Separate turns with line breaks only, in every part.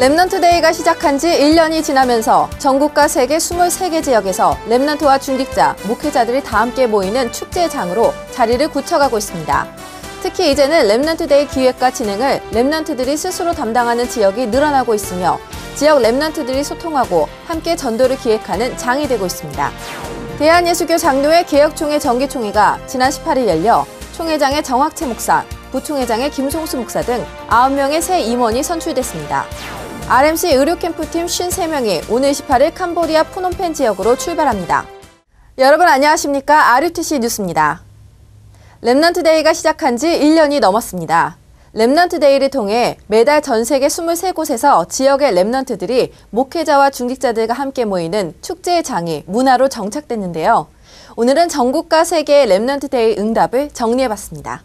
랩넌트 데이가 시작한 지 1년이 지나면서 전국과 세계 23개 지역에서 랩넌트와 중직자, 목회자들이 다 함께 모이는 축제장으로 자리를 굳혀가고 있습니다. 특히 이제는 랩넌트 데이 기획과 진행을 랩넌트들이 스스로 담당하는 지역이 늘어나고 있으며 지역 랩넌트들이 소통하고 함께 전도를 기획하는 장이 되고 있습니다. 대한예수교 장로회 개혁총회 정기총회가 지난 18일 열려 총회장의 정학채 목사, 부총회장의 김송수 목사 등 9명의 새 임원이 선출됐습니다. RMC 의료캠프팀 53명이 오늘 18일 캄보디아 푸놈펜 지역으로 출발합니다. 여러분 안녕하십니까? RUTC 뉴스입니다. 랩넌트 데이가 시작한 지 1년이 넘었습니다. 랩넌트 데이를 통해 매달 전 세계 23곳에서 지역의 랩넌트들이 목회자와 중직자들과 함께 모이는 축제의 장이 문화로 정착됐는데요. 오늘은 전국과 세계의 랩넌트 데이 응답을 정리해봤습니다.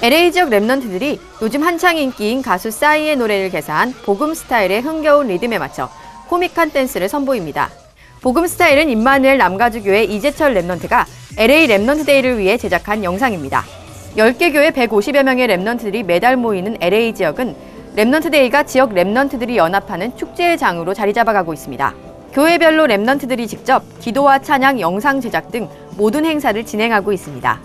LA 지역 랩넌트들이 요즘 한창 인기인 가수 싸이의 노래를 개사한 복음 스타일의 흥겨운 리듬에 맞춰 코믹한 댄스를 선보입니다. 복음 스타일은 임마누엘 남가주교회 이재철 랩넌트가 LA 랩넌트 데이를 위해 제작한 영상입니다. 10개 교회 150여 명의 랩넌트들이 매달 모이는 LA 지역은 랩넌트 데이가 지역 랩넌트들이 연합하는 축제의 장으로 자리 잡아가고 있습니다. 교회별로 랩넌트들이 직접 기도와 찬양, 영상 제작 등 모든 행사를 진행하고 있습니다.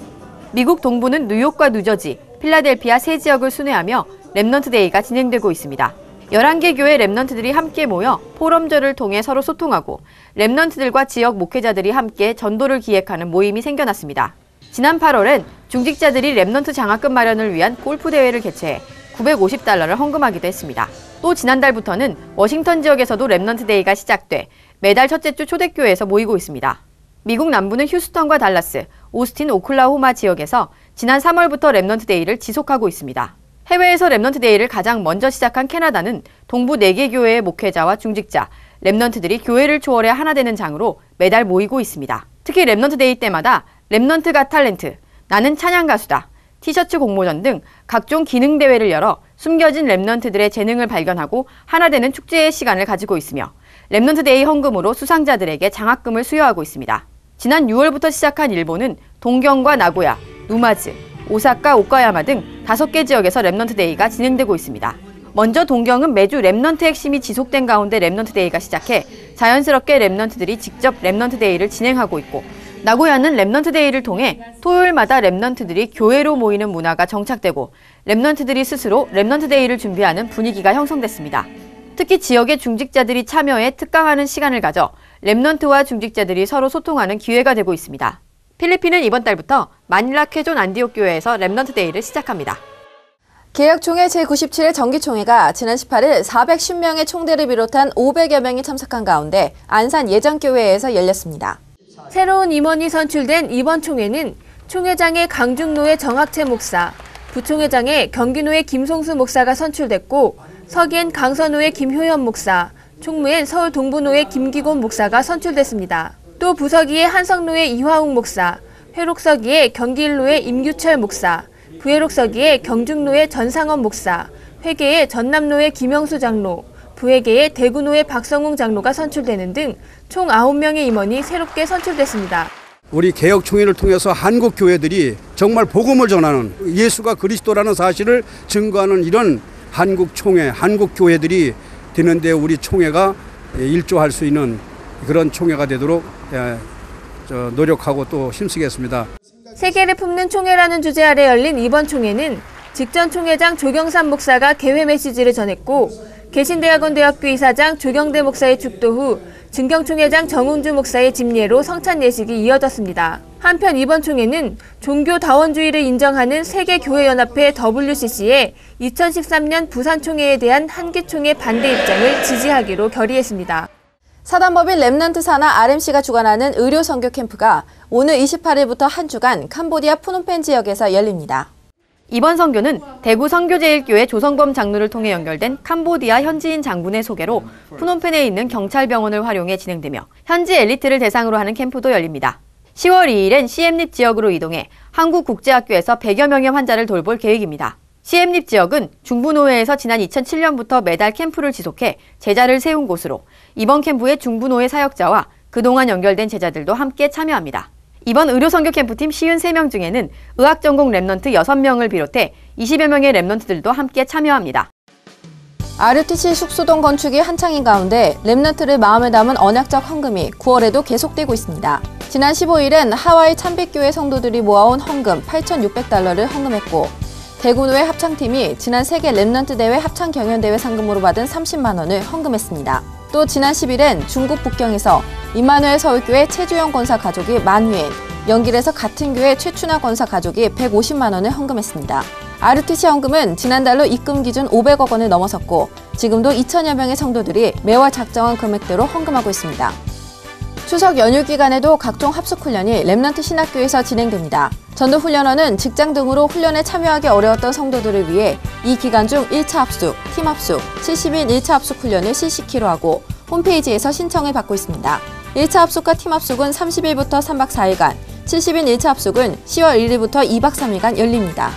미국 동부는 뉴욕과 뉴저지, 필라델피아 세 지역을 순회하며 랩넌트 데이가 진행되고 있습니다. 11개 교회 랩넌트들이 함께 모여 포럼전을 통해 서로 소통하고 랩넌트들과 지역 목회자들이 함께 전도를 기획하는 모임이 생겨났습니다. 지난 8월엔 중직자들이 랩넌트 장학금 마련을 위한 골프 대회를 개최해 $950를 헌금하기도 했습니다. 또 지난달부터는 워싱턴 지역에서도 랩넌트 데이가 시작돼 매달 첫째 주 초대교회에서 모이고 있습니다. 미국 남부는 휴스턴과 달라스, 오스틴, 오클라호마 지역에서 지난 3월부터 랩넌트 데이를 지속하고 있습니다. 해외에서 랩넌트 데이를 가장 먼저 시작한 캐나다는 동부 4개 교회의 목회자와 중직자, 랩넌트들이 교회를 초월해 하나 되는 장으로 매달 모이고 있습니다. 특히 랩넌트 데이 때마다 랩넌트 가 탤런트, 나는 찬양 가수다, 티셔츠 공모전 등 각종 기능 대회를 열어 숨겨진 랩넌트들의 재능을 발견하고 하나 되는 축제의 시간을 가지고 있으며 랩넌트 데이 헌금으로 수상자들에게 장학금을 수여하고 있습니다. 지난 6월부터 시작한 일본은 동경과 나고야, 누마즈, 오사카, 오카야마 등 5개 지역에서 랩넌트 데이가 진행되고 있습니다. 먼저 동경은 매주 랩넌트 핵심이 지속된 가운데 랩넌트 데이가 시작해 자연스럽게 랩넌트들이 직접 랩넌트 데이를 진행하고 있고, 나고야는 랩넌트 데이를 통해 토요일마다 랩넌트들이 교회로 모이는 문화가 정착되고 랩넌트들이 스스로 랩넌트 데이를 준비하는 분위기가 형성됐습니다. 특히 지역의 중직자들이 참여해 특강하는 시간을 가져 랩넌트와 중직자들이 서로 소통하는 기회가 되고 있습니다. 필리핀은 이번 달부터 마닐라 쾌존 안디옥 교회에서 랩넌트 데이를 시작합니다.
개혁총회 제97회 정기총회가 지난 18일 410명의 총대를 비롯한 500여 명이 참석한 가운데 안산 예전교회에서 열렸습니다.
새로운 임원이 선출된 이번 총회는 총회장의 강중노회 정학채 목사, 부총회장의 경기노회 김송수 목사가 선출됐고, 서기엔 강서노회 김효연 목사, 총무엔 서울 동부노회 김기곤 목사가 선출됐습니다. 또 부서기에 한성노회 이화웅 목사, 회록서기에 경기일노회 임규철 목사, 부회록서기에 경중노회 전상원 목사, 회계에 전남노회 김영수 장로, 부회계에 대구노회 박성웅 장로가 선출되는 등 총 9명의 임원이 새롭게 선출됐습니다.
우리 개혁총회를 통해서 한국 교회들이 정말 복음을 전하는 예수가 그리스도라는 사실을 증거하는 이런 한국 총회, 한국 교회들이 되는데 우리 총회가 일조할 수 있는 그런 총회가 되도록 노력하고 또 힘쓰겠습니다.
세계를 품는 총회라는 주제 아래 열린 이번 총회는 직전 총회장 조경삼 목사가 개회 메시지를 전했고, 개신대학원 대학교 이사장 조경대 목사의 축도 후 증경총회장 정운주 목사의 집례로 성찬 예식이 이어졌습니다. 한편 이번 총회는 종교다원주의를 인정하는 세계교회연합회 WCC의 2013년 부산총회에 대한 한기총회 반대 입장을 지지하기로 결의했습니다.
사단법인 랩넌트 산하 RMC가 주관하는 의료 선교 캠프가 오늘 28일부터 한 주간 캄보디아 푸놈펜 지역에서 열립니다.
이번 선교는 대구 선교제일교회 조성범 장로를 통해 연결된 캄보디아 현지인 장군의 소개로 푸놈펜에 있는 경찰병원을 활용해 진행되며 현지 엘리트를 대상으로 하는 캠프도 열립니다. 10월 2일엔 시엠립 지역으로 이동해 한국국제학교에서 100여 명의 환자를 돌볼 계획입니다. 시엠립 지역은 중부노회에서 지난 2007년부터 매달 캠프를 지속해 제자를 세운 곳으로 이번 캠프에 중부노회 사역자와 그동안 연결된 제자들도 함께 참여합니다. 이번 의료선교 캠프팀 53명 중에는 의학전공 랩넌트 6명을 비롯해 20여 명의 랩넌트들도 함께 참여합니다.
RUTC 숙소동 건축이 한창인 가운데 랩넌트를 마음에 담은 언약적 헌금이 9월에도 계속되고 있습니다. 지난 15일엔 하와이 참빛교회 성도들이 모아온 헌금 8,600달러를 헌금했고 대구노회 합창팀이 지난 세계 랩넌트 대회 합창 경연대회 상금으로 받은 30만 원을 헌금했습니다. 또 지난 10일엔 중국 북경에서 임마누엘 서울교회 최주영 권사 가족이 10,000위엔, 영길에서 같은 교회 최춘하 권사 가족이 150만 원을 헌금했습니다. RUTC 헌금은 지난달로 입금 기준 500억 원을 넘어섰고 지금도 2,000여 명의 성도들이 매월 작정한 금액대로 헌금하고 있습니다. 추석 연휴 기간에도 각종 합숙훈련이 랩넌트 신학교에서 진행됩니다. 전도훈련원은 직장 등으로 훈련에 참여하기 어려웠던 성도들을 위해 이 기간 중 1차 합숙, 팀 합숙, 70인 1차 합숙 훈련을 실시키로 하고 홈페이지에서 신청을 받고 있습니다. 1차 합숙과 팀 합숙은 30일부터 3박 4일간, 70인 1차 합숙은 10월 1일부터 2박 3일간 열립니다.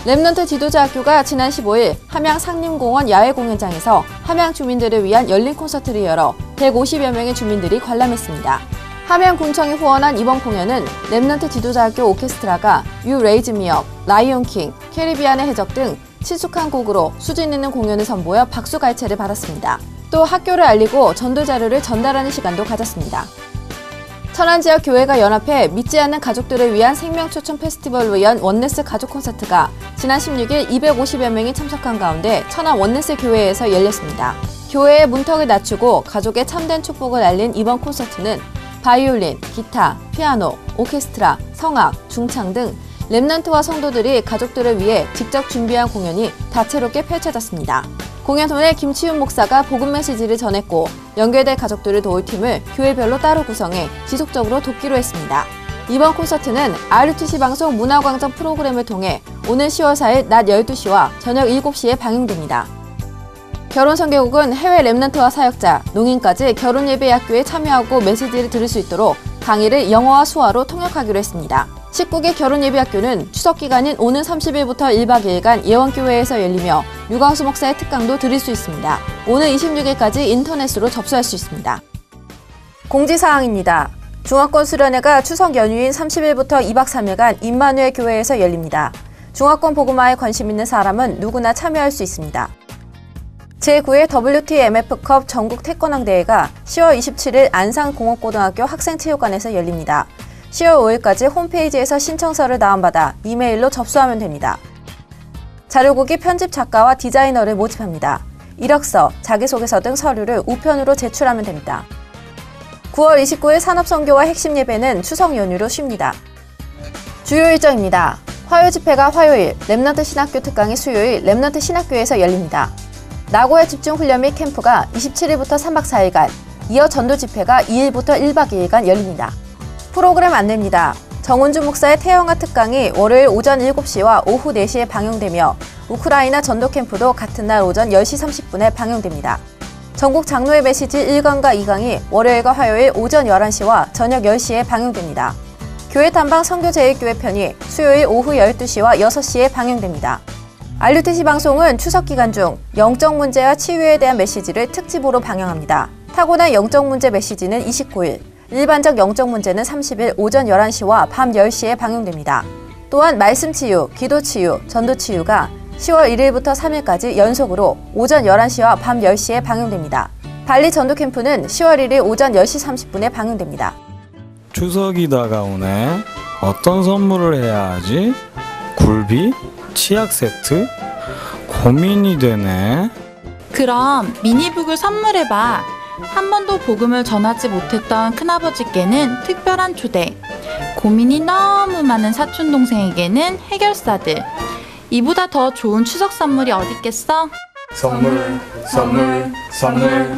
랩넌트 지도자학교가 지난 15일 함양 상림공원 야외 공연장에서 함양 주민들을 위한 열린 콘서트를 열어 150여 명의 주민들이 관람했습니다. 함양군청이 후원한 이번 공연은 랩넌트 지도자학교 오케스트라가 You Raise Me Up, 라이온 킹, 캐리비안의 해적 등 친숙한 곡으로 수준 있는 공연을 선보여 박수갈채를 받았습니다. 또 학교를 알리고 전도 자료를 전달하는 시간도 가졌습니다. 천안지역 교회가 연합해 믿지 않는 가족들을 위한 생명초청 페스티벌로 연 원네스 가족 콘서트가 지난 16일 250여 명이 참석한 가운데 천안 원네스 교회에서 열렸습니다. 교회의 문턱을 낮추고 가족의 참된 축복을 알린 이번 콘서트는 바이올린, 기타, 피아노, 오케스트라, 성악, 중창 등 랩넌트와 성도들이 가족들을 위해 직접 준비한 공연이 다채롭게 펼쳐졌습니다. 공연 후에 김치훈 목사가 복음 메시지를 전했고 연결될 가족들을 도울 팀을 교회별로 따로 구성해 지속적으로 돕기로 했습니다. 이번 콘서트는 RUTC 방송 문화광장 프로그램을 통해 오는 10월 4일 낮 12시와 저녁 7시에 방영됩니다. 결혼선교국은 해외 랩넌트와 사역자, 농인까지 결혼예배학교에 참여하고 메시지를 들을 수 있도록 강의를 영어와 수화로 통역하기로 했습니다. 19개 결혼예배학교는 추석 기간인 오는 30일부터 1박 2일간 예원교회에서 열리며 류광수 목사의 특강도 들을 수 있습니다. 오는 26일까지 인터넷으로 접수할 수 있습니다. 공지사항입니다. 중화권 수련회가 추석 연휴인 30일부터 2박 3일간 임마누엘 교회에서 열립니다. 중화권 복음화에 관심 있는 사람은 누구나 참여할 수 있습니다. 제9회 WTMF컵 전국 태권왕대회가 10월 27일 안산공업고등학교 학생체육관에서 열립니다. 10월 5일까지 홈페이지에서 신청서를 다운받아 이메일로 접수하면 됩니다. 자료국이 편집 작가와 디자이너를 모집합니다. 이력서, 자기소개서 등 서류를 우편으로 제출하면 됩니다. 9월 29일 산업선교와 핵심 예배는 추석 연휴로 쉽니다. 주요 일정입니다. 화요 집회가 화요일, 랩넌트 신학교 특강이 수요일 랩넌트 신학교에서 열립니다. 나고야 집중훈련 및 캠프가 27일부터 3박 4일간, 이어 전도 집회가 2일부터 1박 2일간 열립니다. 프로그램 안내입니다. 정은주 목사의 태영아 특강이 월요일 오전 7시와 오후 4시에 방영되며 우크라이나 전도 캠프도 같은 날 오전 10시 30분에 방영됩니다. 전국 장로의 메시지 1강과 2강이 월요일과 화요일 오전 11시와 저녁 10시에 방영됩니다. 교회 탐방 선교제일교회 편이 수요일 오후 12시와 6시에 방영됩니다. RUTC 방송은 추석 기간 중 영적 문제와 치유에 대한 메시지를 특집으로 방영합니다. 타고난 영적 문제 메시지는 29일, 일반적 영적 문제는 30일 오전 11시와 밤 10시에 방영됩니다. 또한 말씀 치유, 기도 치유, 전도 치유가 10월 1일부터 3일까지 연속으로 오전 11시와 밤 10시에 방영됩니다. 발리 전도 캠프는 10월 1일 오전 10시 30분에 방영됩니다.
추석이 다가오네. 어떤 선물을 해야 하지? 굴비? 치약 세트? 고민이 되네.
그럼 미니북을 선물해봐. 한 번도 복음을 전하지 못했던 큰아버지께는 특별한 초대, 고민이 너무 많은 사촌동생에게는 해결사들. 이보다 더 좋은 추석 선물이 어딨겠어?
선물, 선물, 선물.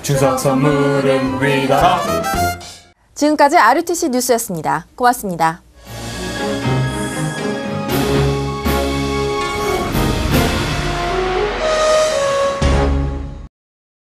추석 선물은 위다.
지금까지 RUTC 뉴스였습니다. 고맙습니다.